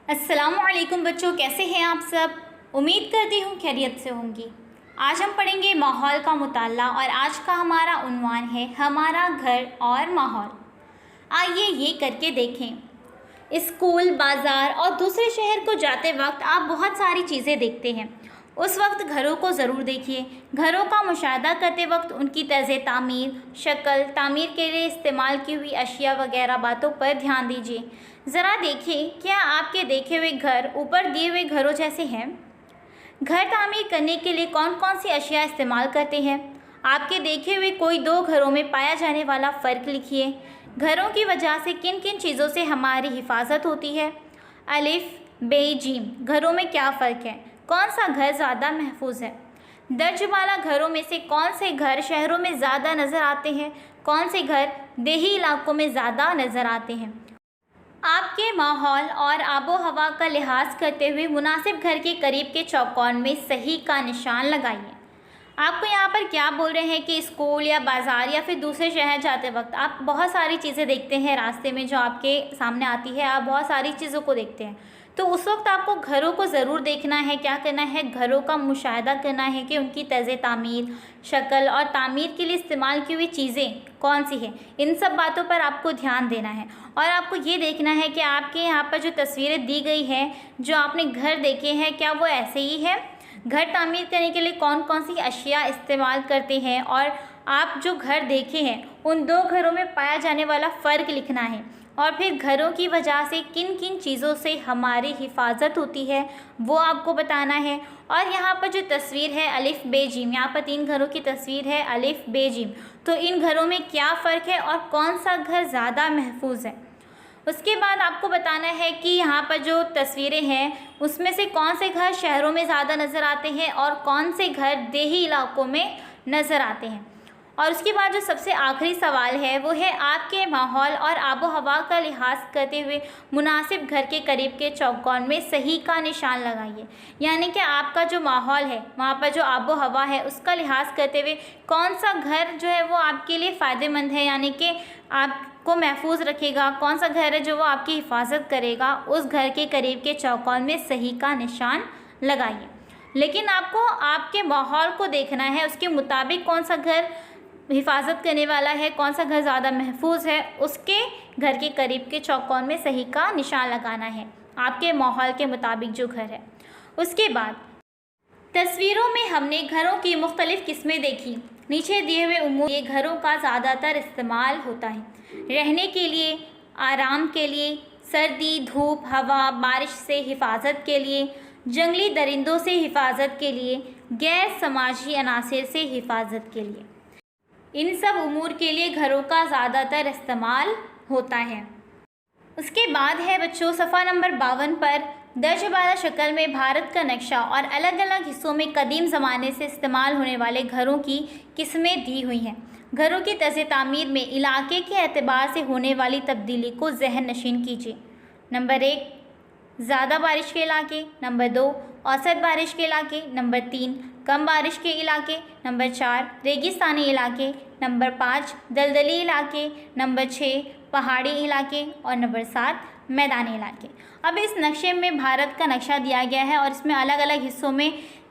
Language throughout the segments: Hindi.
अस्सलामुअलैकुम बच्चों, कैसे हैं आप सब। उम्मीद करती हूँ खैरियत से होंगी। आज हम पढ़ेंगे माहौल का मुताला और आज का हमारा उन्वान है हमारा घर और माहौल। आइए ये करके देखें। स्कूल, बाज़ार और दूसरे शहर को जाते वक्त आप बहुत सारी चीज़ें देखते हैं। उस वक्त घरों को ज़रूर देखिए। घरों का मुशाहिदा करते वक्त उनकी तर्ज़ तामीर, शक्ल, तामीर के लिए इस्तेमाल की हुई अशिया वगैरह बातों पर ध्यान दीजिए। ज़रा देखिए, क्या आपके देखे हुए घर ऊपर दिए हुए घरों जैसे हैं? घर तामीर करने के लिए कौन कौन सी अशिया इस्तेमाल करते हैं? आपके देखे हुए कोई दो घरों में पाया जाने वाला फ़र्क लिखिए। घरों की वजह से किन किन चीज़ों से हमारी हिफाजत होती है? अलिफ, बे, जीम। घरों में क्या फ़र्क है? कौन सा घर ज़्यादा महफूज है? दर्जमाला घरों में से कौन से घर शहरों में ज़्यादा नज़र आते हैं? कौन से घर देही इलाकों में ज़्यादा नज़र आते हैं? आपके माहौल और आबो हवा का लिहाज करते हुए मुनासिब घर के करीब के चौकोन में सही का निशान लगाइए। आपको यहाँ पर क्या बोल रहे हैं कि स्कूल या बाज़ार या फिर दूसरे शहर जाते वक्त आप बहुत सारी चीज़ें देखते हैं, रास्ते में जो आपके सामने आती है आप बहुत सारी चीज़ों को देखते हैं। तो उस वक्त आपको घरों को ज़रूर देखना है। क्या करना है? घरों का मुशाहिदा करना है कि उनकी तर्ज़ तामीर, शक्ल और तामीर के लिए इस्तेमाल की हुई चीज़ें कौन सी हैं। इन सब बातों पर आपको ध्यान देना है और आपको ये देखना है कि आपके यहाँ पर जो तस्वीरें दी गई हैं, जो आपने घर देखे हैं, क्या वो ऐसे ही है? घर तामीर करने के लिए कौन कौन सी अशिया इस्तेमाल करते हैं और आप जो घर देखे हैं उन दो घरों में पाया जाने वाला फ़र्क लिखना है। और फिर घरों की वजह से किन किन चीज़ों से हमारी हिफाजत होती है वो आपको बताना है। और यहाँ पर जो तस्वीर है अलिफ, बे, जीम, यहाँ पर 3 घरों की तस्वीर है अलिफ, बे, जीम। तो इन घरों में क्या फ़र्क है और कौन सा घर ज़्यादा महफूज है? उसके बाद आपको बताना है कि यहाँ पर जो तस्वीरें हैं उसमें से कौन से घर शहरों में ज़्यादा नज़र आते हैं और कौन से घर देही इलाकों में नज़र आते हैं। और उसके बाद जो सबसे आखिरी सवाल है वो है आपके माहौल और आबो हवा का लिहाज करते हुए मुनासिब घर के करीब के चौकोन में सही का निशान लगाइए। यानी कि आपका जो माहौल है, वहाँ पर जो आबो हवा है, उसका लिहाज करते हुए कौन सा घर जो है वो आपके लिए फ़ायदेमंद है, यानी कि आपको महफूज रखेगा। कौन सा घर है जो वो आपकी हिफाजत करेगा। उस घर के करीब के चौकोन में सही का निशान लगाइए। लेकिन आपको आपके माहौल को देखना है, उसके मुताबिक कौन सा घर हिफाजत करने वाला है, कौन सा घर ज़्यादा महफूज है, उसके घर के करीब के चौकोन में सही का निशान लगाना है, आपके माहौल के मुताबिक जो घर है। उसके बाद तस्वीरों में हमने घरों की मुख्तलिफ़ किस्में देखी। नीचे दिए हुए उमूर ये घरों का ज़्यादातर इस्तेमाल होता है रहने के लिए, आराम के लिए, सर्दी, धूप, हवा, बारिश से हिफाजत के लिए, जंगली दरिंदों से हिफाजत के लिए, गैर समाजी अनासिर से हिफाजत के लिए। इन सब उमूर के लिए घरों का ज़्यादातर इस्तेमाल होता है। उसके बाद है बच्चों सफ़ा नंबर 52 पर दर्जबाला शक्ल में भारत का नक्शा और अलग अलग हिस्सों में कदीम ज़माने से इस्तेमाल होने वाले घरों की किस्में दी हुई हैं। घरों की तर्ज़ तामीर में इलाके के एतबार से होने वाली तब्दीली को ज़हन नशीन कीजिए। नंबर 1 ज़्यादा बारिश के इलाके, नंबर 2 औसत बारिश के इलाके, नंबर 3 कम बारिश के इलाके, नंबर 4 रेगिस्तानी इलाके, नंबर 5 दलदली इलाके, नंबर 6 पहाड़ी इलाके और नंबर 7 मैदानी इलाके। अब इस नक्शे में भारत का नक्शा दिया गया है और इसमें अलग अलग हिस्सों में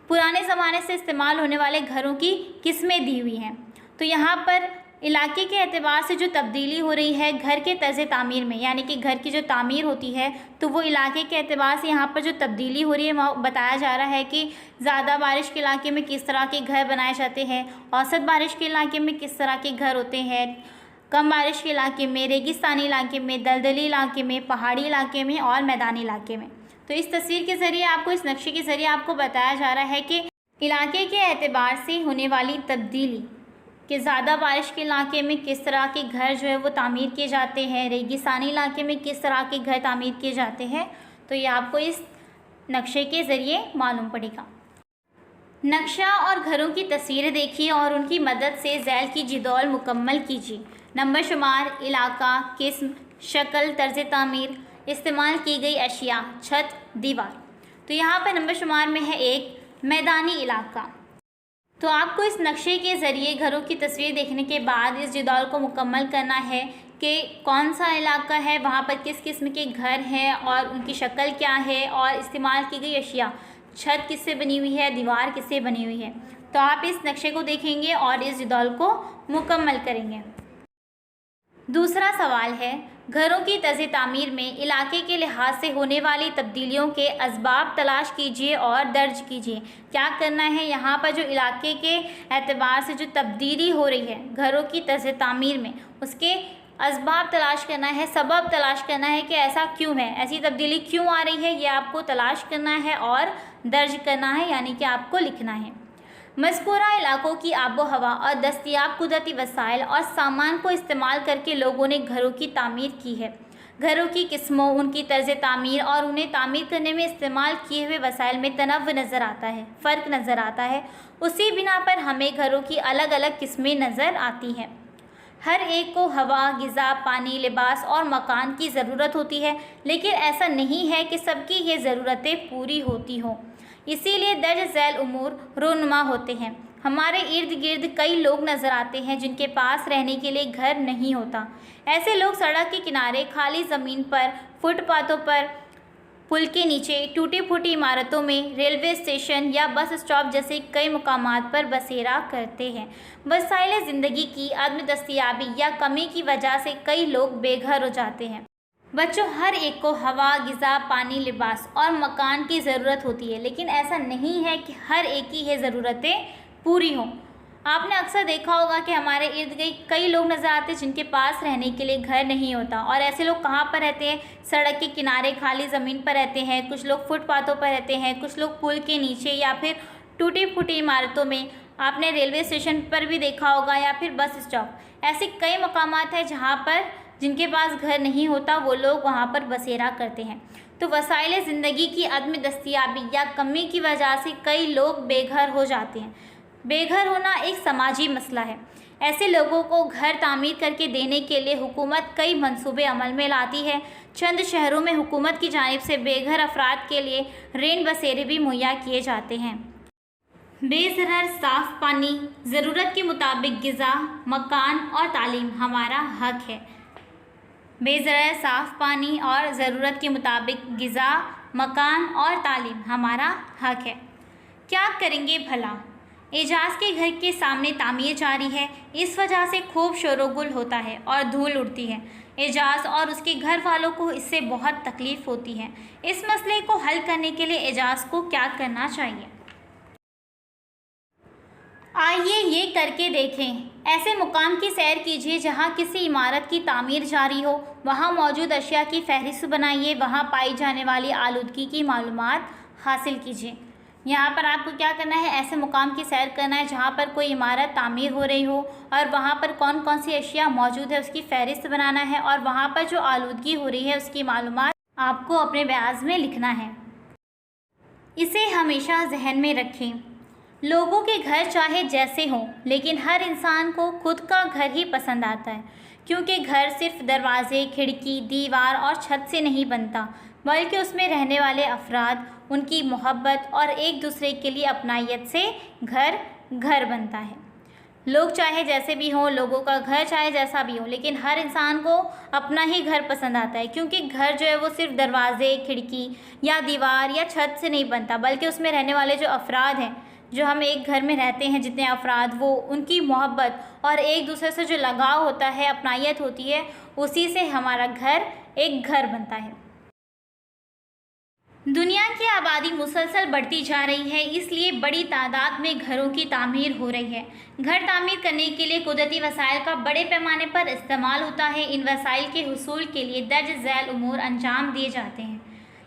पुराने ज़माने से इस्तेमाल होने वाले घरों की किस्में दी हुई हैं। तो यहाँ पर इलाके के एतबार से जो तब्दीली हो रही है घर के तर्ज़ तामीर में, यानी कि घर की जो तामीर होती है तो वो इलाके के एतबार से यहाँ पर जो तब्दीली हो रही है वो बताया जा रहा है कि ज़्यादा बारिश के इलाके में किस तरह के घर बनाए जाते हैं, औसत बारिश के इलाके में किस तरह के घर होते हैं, कम बारिश के इलाके में, रेगिस्तानी इलाके में, दलदली इलाके में, पहाड़ी इलाके में और मैदानी इलाके में। तो इस तस्वीर के ज़रिए आपको, इस नक्शे के ज़रिए आपको बताया जा रहा है कि इलाके के एतबार से होने वाली तब्दीली कि ज़्यादा बारिश के इलाके में किस तरह के घर जो है वो तामीर किए जाते हैं, रेगिस्तानी इलाके में किस तरह के घर तामीर किए जाते हैं। तो ये आपको इस नक्शे के ज़रिए मालूम पड़ेगा। नक्शा और घरों की तस्वीरें देखिए और उनकी मदद से ज़ैल की जिदौल मुकम्मल कीजिए। नंबर शुमार, इलाका, किस्म, शक्ल, तर्ज़ तामीर, इस्तेमाल की गई अशिया, छत, दीवार। तो यहाँ पर नंबर शुमार में है 1 मैदानी इलाका। तो आपको इस नक्शे के ज़रिए घरों की तस्वीर देखने के बाद इस जिदौल को मुकम्मल करना है कि कौन सा इलाका है, वहाँ पर किस किस्म के घर हैं और उनकी शक्ल क्या है, और इस्तेमाल की गई अशिया, छत किससे बनी हुई है, दीवार किससे बनी हुई है। तो आप इस नक्शे को देखेंगे और इस जदौल को मुकम्मल करेंगे। दूसरा सवाल है, घरों की तर्ज़ तामीर में इलाके के लिहाज से होने वाली तब्दीलियों के असबाब तलाश कीजिए और दर्ज कीजिए। क्या करना है, यहाँ पर जो इलाके के एतबार से जो तब्दीली हो रही है घरों की तर्ज़ तामीर में, उसके असबाब तलाश करना है, सबब तलाश करना है कि ऐसा क्यों है, ऐसी तब्दीली क्यों आ रही है, ये आपको तलाश करना है और दर्ज करना है, यानी कि आपको लिखना है। मज़कूरा इलाकों की आबो हवा और दस्तयाब कुदरती वसाइल और सामान को इस्तेमाल करके लोगों ने घरों की तामीर की है। घरों की किस्मों, उनकी तर्ज़ तामीर और उन्हें तामीर करने में इस्तेमाल किए हुए वसाइल में तनव्वु नज़र आता है, फ़र्क नज़र आता है। उसी बिना पर हमें घरों की अलग अलग किस्में नज़र आती हैं। हर एक को हवा, ग़िज़ा, पानी, लिबास और मकान की ज़रूरत होती है, लेकिन ऐसा नहीं है कि सबकी ये ज़रूरतें पूरी होती हों। इसीलिए दर्ज झैल उमूर रोनुमा होते हैं। हमारे इर्द गिर्द कई लोग नज़र आते हैं जिनके पास रहने के लिए घर नहीं होता। ऐसे लोग सड़क के किनारे, खाली ज़मीन पर, फुटपाथों पर, पुल के नीचे, टूटी फूटी इमारतों में, रेलवे स्टेशन या बस स्टॉप जैसे कई मुकामात पर बसेरा करते हैं। वसाइल ज़िंदगी की अदम दस्तयाबी या कमी की वजह से कई लोग बेघर हो जाते हैं। बच्चों, हर एक को हवा, ग़िज़ा, पानी, लिबास और मकान की ज़रूरत होती है, लेकिन ऐसा नहीं है कि हर एक की ये ज़रूरतें पूरी हों। आपने अक्सर देखा होगा कि हमारे इर्द गिर्द कई लोग नज़र आते हैं जिनके पास रहने के लिए घर नहीं होता, और ऐसे लोग कहाँ पर रहते हैं, सड़क के किनारे, खाली ज़मीन पर रहते हैं, कुछ लोग फुटपाथों पर रहते हैं, कुछ लोग पुल के नीचे या फिर टूटी फूटी इमारतों में। आपने रेलवे स्टेशन पर भी देखा होगा या फिर बस स्टॉप। ऐसे कई मकामात हैं जहाँ पर जिनके पास घर नहीं होता, वो लोग वहाँ पर बसेरा करते हैं। तो वसाइल ज़िंदगी की अदम दस्तयाबी या कमी की वजह से कई लोग बेघर हो जाते हैं। बेघर होना एक समाजी मसला है। ऐसे लोगों को घर तामीर करके देने के लिए हुकूमत कई मंसूबे अमल में लाती है। चंद शहरों में हुकूमत की जानिब से बेघर अफराद के लिए रेन बसेरे भी मुहैया किए जाते हैं। बेज़रर साफ़ पानी, ज़रूरत के मुताबिक ग़िज़ा, मकान और तालीम हमारा हक है। बेज़रर साफ़ पानी और ज़रूरत के मुताबिक ग़िज़ा, मकान और तालीम हमारा हक है। क्या करेंगे भला? एजाज़ के घर के सामने तामीर जारी है। इस वजह से खूब शोरगुल होता है और धूल उड़ती है। एजाज़ और उसके घर वालों को इससे बहुत तकलीफ़ होती है। इस मसले को हल करने के लिए एजाज़ को क्या करना चाहिए? आइए ये करके देखें। ऐसे मुकाम की सैर कीजिए जहाँ किसी इमारत की तामीर जारी हो। वहाँ मौजूद अशिया की फ़हरिस्त बनाइए। वहाँ पाई जाने वाली आलूदगी की मालूमात हासिल कीजिए। यहाँ पर आपको क्या करना है, ऐसे मुकाम की सैर करना है जहाँ पर कोई इमारत तामीर हो रही हो और वहाँ पर कौन कौन सी अशिया मौजूद है उसकी फ़हरिस्त बनाना है, और वहाँ पर जो आलूदगी हो रही है उसकी मालूमात आपको अपने बयाज़ में लिखना है। इसे हमेशा जहन में रखें। लोगों के घर चाहे जैसे हों, लेकिन हर इंसान को खुद का घर ही पसंद आता है, क्योंकि घर सिर्फ दरवाजे, खिड़की, दीवार और छत से नहीं बनता, बल्कि उसमें रहने वाले अफराद, उनकी मोहब्बत और एक दूसरे के लिए अपनायत से घर घर बनता है। लोग चाहे जैसे भी हों, लोगों का घर चाहे जैसा भी हो, लेकिन हर इंसान को अपना ही घर पसंद आता है, क्योंकि घर जो है वो सिर्फ दरवाजे, खिड़की या दीवार या छत से नहीं बनता, बल्कि उसमें रहने वाले जो अफराद हैं, जो हम एक घर में रहते हैं जितने अफराद, वो उनकी मोहब्बत और एक दूसरे से जो लगाव होता है, अपनायत होती है, उसी से हमारा घर एक घर बनता है। दुनिया की आबादी मुसलसल बढ़ती जा रही है, इसलिए बड़ी तादाद में घरों की तामीर हो रही है। घर तामीर करने के लिए कुदरती वसाइल का बड़े पैमाने पर इस्तेमाल होता है। इन वसाइल के हुसूल के लिए दर्ज झैल उमूर अंजाम दिए जाते हैं।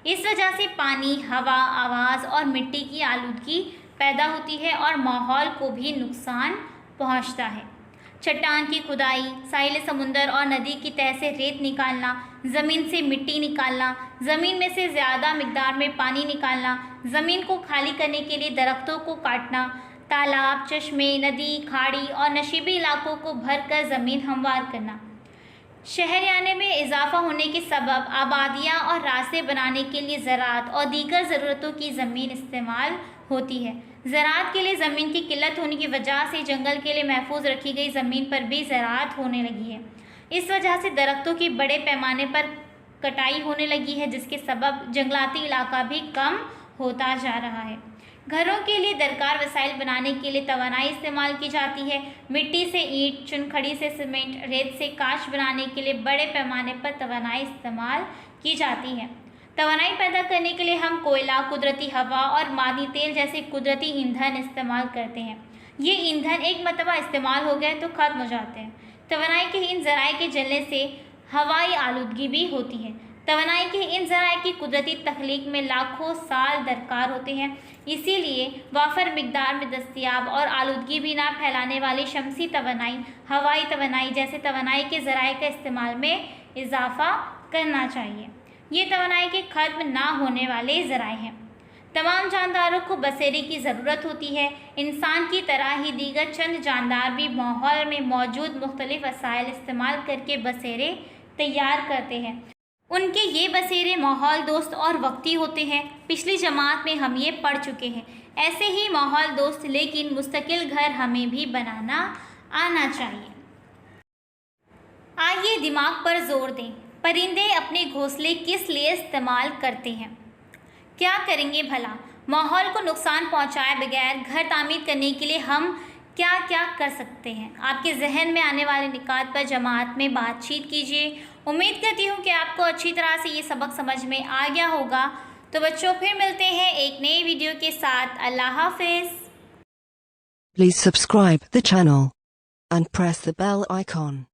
इस वजह से पानी, हवा, आवाज़ और मिट्टी की आलूदगी पैदा होती है और माहौल को भी नुकसान पहुंचता है। चट्टान की खुदाई, साहिल समुंदर और नदी की तह से रेत निकालना, ज़मीन से मिट्टी निकालना, ज़मीन में से ज़्यादा मिकदार में पानी निकालना, ज़मीन को खाली करने के लिए दरख्तों को काटना, तालाब, चश्मे, नदी, खाड़ी और नशीबी इलाकों को भरकर ज़मीन हमवार करना। शहरियाने में इजाफा होने के सबब आबादियाँ और रास्ते बनाने के लिए ज़राअत और दीगर ज़रूरतों की ज़मीन इस्तेमाल होती है। ज़राअत के लिए ज़मीन की किल्लत होने की वजह से जंगल के लिए महफूज रखी गई ज़मीन पर भी ज़राअत होने लगी है। इस वजह से दरख्तों की बड़े पैमाने पर कटाई होने लगी है, जिसके सबब जंगलाती इलाका भी कम होता जा रहा है। घरों के लिए दरकार वसाइल बनाने के लिए तवानाई इस्तेमाल की जाती है। मिट्टी से ईंट, चुनखड़ी से सीमेंट, रेत से काच बनाने के लिए बड़े पैमाने पर तवानाई इस्तेमाल की जाती है। तवानाई पैदा करने के लिए हम कोयला, कुदरती हवा और मादी तेल जैसे कुदरती ईंधन इस्तेमाल करते हैं। ये ईंधन एक मरतबा इस्तेमाल हो गए तो ख़त्म हो जाते हैं। तवानाई के इन ज़राए के जलने से हवाई आलूदगी भी होती है। तवानाई के इन ज़राए की कुदरती तख्लीक में लाखों साल दरकार होते हैं, इसीलिए वाफर मिकदार में दस्तयाब और आलूदगी भी ना फैलाने वाली शमसी तवानाई, हवाई तवानाई जैसे तवानाई के ज़राए का इस्तेमाल में इजाफ़ा करना चाहिए। ये तवानाई के ख़त्म ना होने वाले ज़राए हैं। तमाम जानदारों को बसेरे की ज़रूरत होती है। इंसान की तरह ही दीगर चंद जानदार भी माहौल में मौजूद मुख्तलिफ़ वसाइल इस्तेमाल करके बसेरे तैयार करते हैं। उनके ये बसेरे माहौल दोस्त और वक्ती होते हैं। पिछली जमात में हम ये पढ़ चुके हैं। ऐसे ही माहौल दोस्त लेकिन मुस्तकिल घर हमें भी बनाना आना चाहिए। आइए दिमाग पर जोर दें। परिंदे अपने घोंसले किस लिए इस्तेमाल करते हैं? क्या करेंगे भला? माहौल को नुकसान पहुंचाए बगैर घर तामीर करने के लिए हम क्या क्या कर सकते हैं? आपके जहन में आने वाले निकात पर जमात में बातचीत कीजिए। उम्मीद करती हूँ कि आपको अच्छी तरह से ये सबक समझ में आ गया होगा। तो बच्चों, फिर मिलते हैं एक नए वीडियो के साथ। अल्लाह हाफिज़। Please subscribe the channel and press the bell icon.